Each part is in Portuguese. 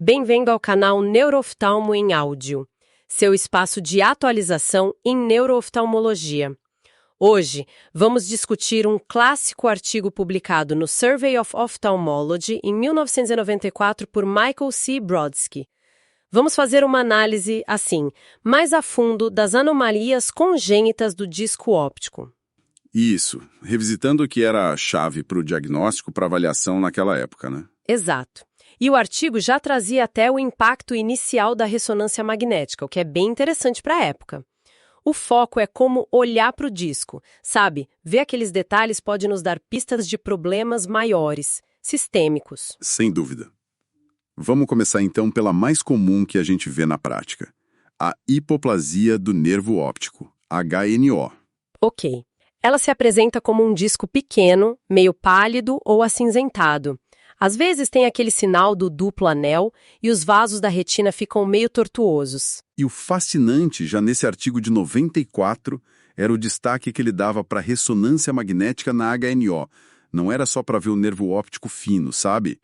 Bem-vindo ao canal Neurooftalmo em Áudio, seu espaço de atualização em neurooftalmologia. Hoje, vamos discutir um clássico artigo publicado no Survey of Ophthalmology em 1994 por Michael C. Brodsky. Vamos fazer uma análise, assim, mais a fundo das anomalias congênitas do disco óptico. Isso, revisitando o que era a chave para o diagnóstico para avaliação naquela época, né? Exato. E o artigo já trazia até o impacto inicial da ressonância magnética, o que é bem interessante para a época. O foco é como olhar para o disco, sabe? Ver aqueles detalhes pode nos dar pistas de problemas maiores, sistêmicos. Sem dúvida. Vamos começar então pela mais comum que a gente vê na prática. A hipoplasia do nervo óptico, HNO. Ok. Ela se apresenta como um disco pequeno, meio pálido ou acinzentado. Às vezes tem aquele sinal do duplo anel e os vasos da retina ficam meio tortuosos. E o fascinante, já nesse artigo de 94, era o destaque que ele dava para a ressonância magnética na HNO. Não era só para ver o nervo óptico fino, sabe?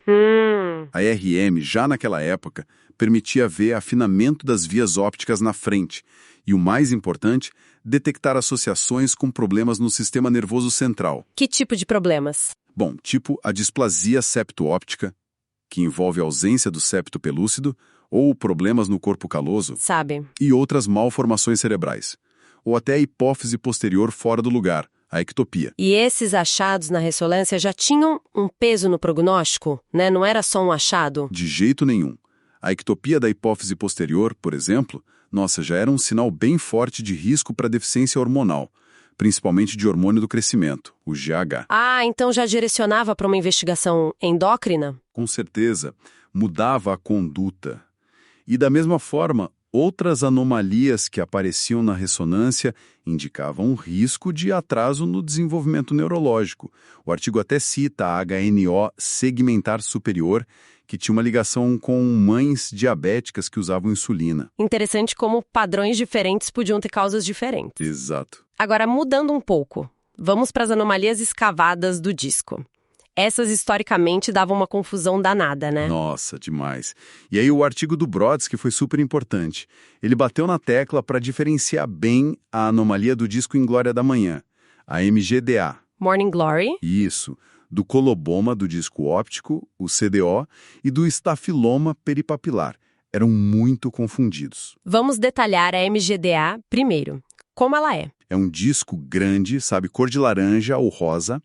A RM, já naquela época, permitia ver afinamento das vias ópticas na frente. E o mais importante, detectar associações com problemas no sistema nervoso central. Que tipo de problemas? Bom, tipo a displasia septo-óptica, que envolve a ausência do septo pelúcido, ou problemas no corpo caloso, Sabe? e outras malformações cerebrais. Ou até a hipófise posterior fora do lugar, a ectopia. E esses achados na ressonância já tinham um peso no prognóstico, né? Não era só um achado? De jeito nenhum. A ectopia da hipófise posterior, por exemplo, já era um sinal bem forte de risco para deficiência hormonal, principalmente de hormônio do crescimento, o GH. Ah, então já direcionava para uma investigação endócrina? Com certeza, mudava a conduta. E da mesma forma, outras anomalias que apareciam na ressonância indicavam um risco de atraso no desenvolvimento neurológico. O artigo até cita a HNO segmentar superior, que tinha uma ligação com mães diabéticas que usavam insulina. Interessante como padrões diferentes podiam ter causas diferentes. Exato. Agora, mudando um pouco, vamos para as anomalias escavadas do disco. Essas, historicamente, davam uma confusão danada, né? Nossa, demais. E aí o artigo do Brodsky foi super importante. Ele bateu na tecla para diferenciar bem a anomalia do disco em glória da manhã, a MGDA. Morning Glory? Isso, do coloboma do disco óptico, o CDO, e do estafiloma peripapilar. Eram muito confundidos. Vamos detalhar a MGDA primeiro. Como ela é? É um disco grande, sabe, cor de laranja ou rosa,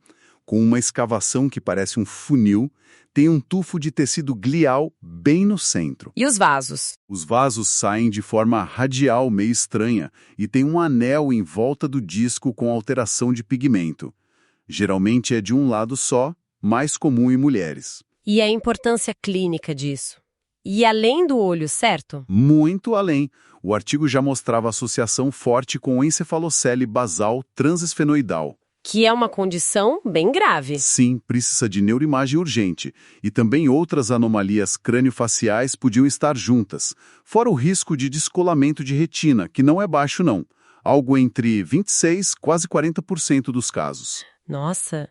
com uma escavação que parece um funil, tem um tufo de tecido glial bem no centro. E os vasos? Os vasos saem de forma radial meio estranha e tem um anel em volta do disco com alteração de pigmento. Geralmente é de um lado só, mais comum em mulheres. E a importância clínica disso? E além do olho, certo? Muito além. O artigo já mostrava associação forte com encefalocele basal transesfenoidal. Que é uma condição bem grave. Sim, precisa de neuroimagem urgente. E também outras anomalias crâniofaciais podiam estar juntas. Fora o risco de descolamento de retina, que não é baixo não. Algo entre 26% quase 40% dos casos. Nossa.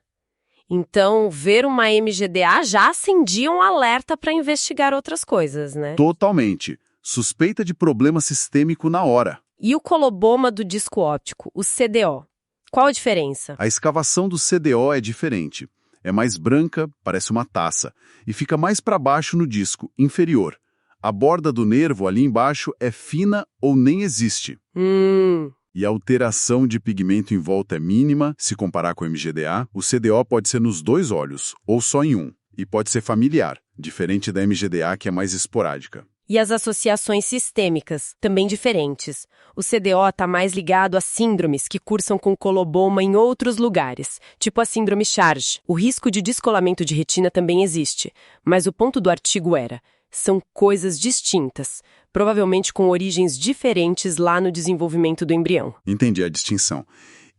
Então, ver uma MGDA já acendia um alerta para investigar outras coisas, né? Totalmente. Suspeita de problema sistêmico na hora. E o coloboma do disco óptico, o CDO? Qual a diferença? A escavação do CDO é diferente. É mais branca, parece uma taça, e fica mais para baixo no disco, inferior. A borda do nervo ali embaixo é fina ou nem existe. E a alteração de pigmento em volta é mínima, se comparar com o MGDA. O CDO pode ser nos dois olhos, ou só em um, e pode ser familiar, diferente da MGDA, que é mais esporádica. E as associações sistêmicas, também diferentes. O CDO está mais ligado a síndromes que cursam com coloboma em outros lugares, tipo a síndrome Charge. O risco de descolamento de retina também existe, mas o ponto do artigo são coisas distintas, provavelmente com origens diferentes lá no desenvolvimento do embrião. Entendi a distinção.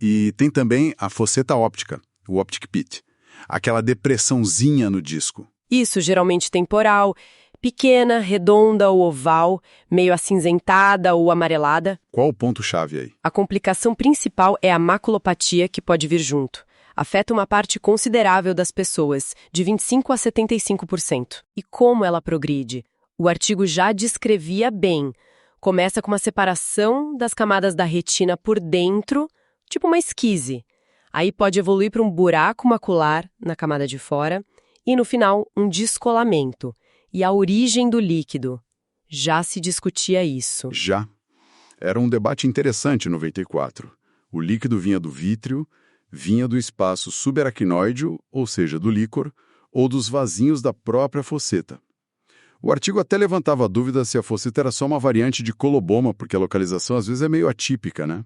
E tem também a fosseta óptica, o optic pit, aquela depressãozinha no disco. Isso, geralmente temporal, pequena, redonda ou oval, meio acinzentada ou amarelada. Qual o ponto-chave aí? A complicação principal é a maculopatia que pode vir junto. Afeta uma parte considerável das pessoas, de 25% a 75%. E como ela progride? O artigo já descrevia bem. Começa com uma separação das camadas da retina por dentro, tipo uma esquise. Aí pode evoluir para um buraco macular na camada de fora e, no final, um descolamento. E a origem do líquido. Já se discutia isso. Já. Era um debate interessante em 94. O líquido vinha do vítreo, vinha do espaço subaracnoide, ou seja, do líquor, ou dos vasinhos da própria fosseta. O artigo até levantava a dúvida se a fosseta era só uma variante de coloboma, porque a localização às vezes é meio atípica, né?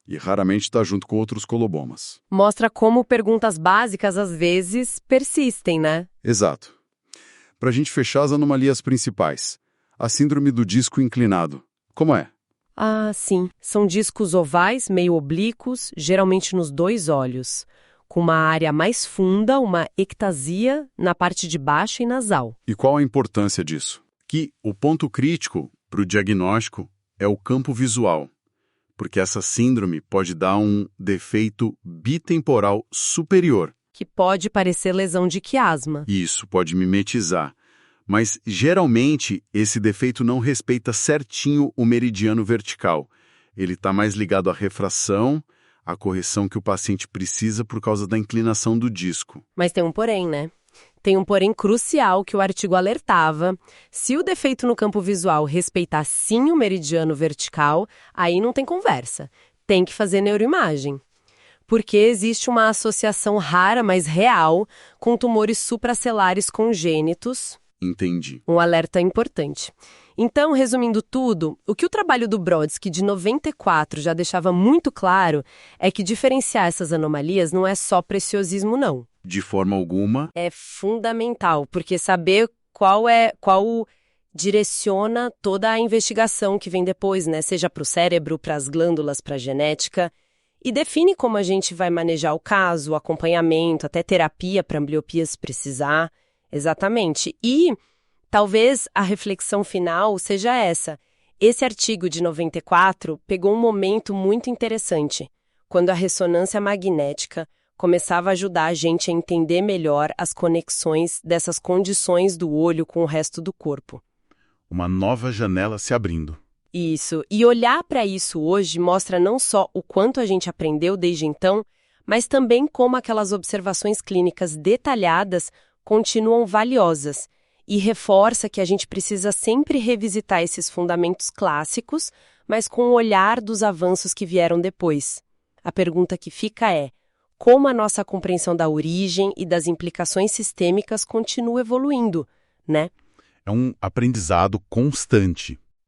E raramente está junto com outros colobomas. Mostra como perguntas básicas às vezes persistem, né? Exato. Para a gente fechar as anomalias principais. A síndrome do disco inclinado. Como é? Ah, sim. São discos ovais, meio oblíquos, geralmente nos 2 olhos, com uma área mais funda, uma ectasia na parte de baixo e nasal. E qual a importância disso? Que o ponto crítico para o diagnóstico é o campo visual, porque essa síndrome pode dar um defeito bitemporal superior. Que pode parecer lesão de quiasma. E isso pode mimetizar. Mas, geralmente, esse defeito não respeita certinho o meridiano vertical. Ele está mais ligado à refração, à correção que o paciente precisa por causa da inclinação do disco. Mas tem um porém, né? Tem um porém crucial que o artigo alertava. Se o defeito no campo visual respeitar sim o meridiano vertical, aí não tem conversa. Tem que fazer neuroimagem. Porque existe uma associação rara, mas real, com tumores supracelares congênitos. Entendi. Um alerta importante. Então, resumindo tudo, o que o trabalho do Brodsky de 94 já deixava muito claro é que diferenciar essas anomalias não é só preciosismo, não. De forma alguma. É fundamental, porque saber qual direciona toda a investigação que vem depois, né? Seja para o cérebro, para as glândulas, para a genética, e define como a gente vai manejar o caso, o acompanhamento, até terapia para ambliopia se precisar. Exatamente. E talvez a reflexão final seja essa. Esse artigo de 94 pegou um momento muito interessante, quando a ressonância magnética começava a ajudar a gente a entender melhor as conexões dessas condições do olho com o resto do corpo. Uma nova janela se abrindo. Isso. E olhar para isso hoje mostra não só o quanto a gente aprendeu desde então, mas também como aquelas observações clínicas detalhadas continuam valiosas e reforça que a gente precisa sempre revisitar esses fundamentos clássicos, mas com o olhar dos avanços que vieram depois. A pergunta que fica é: como a nossa compreensão da origem e das implicações sistêmicas continua evoluindo, né? É um aprendizado constante.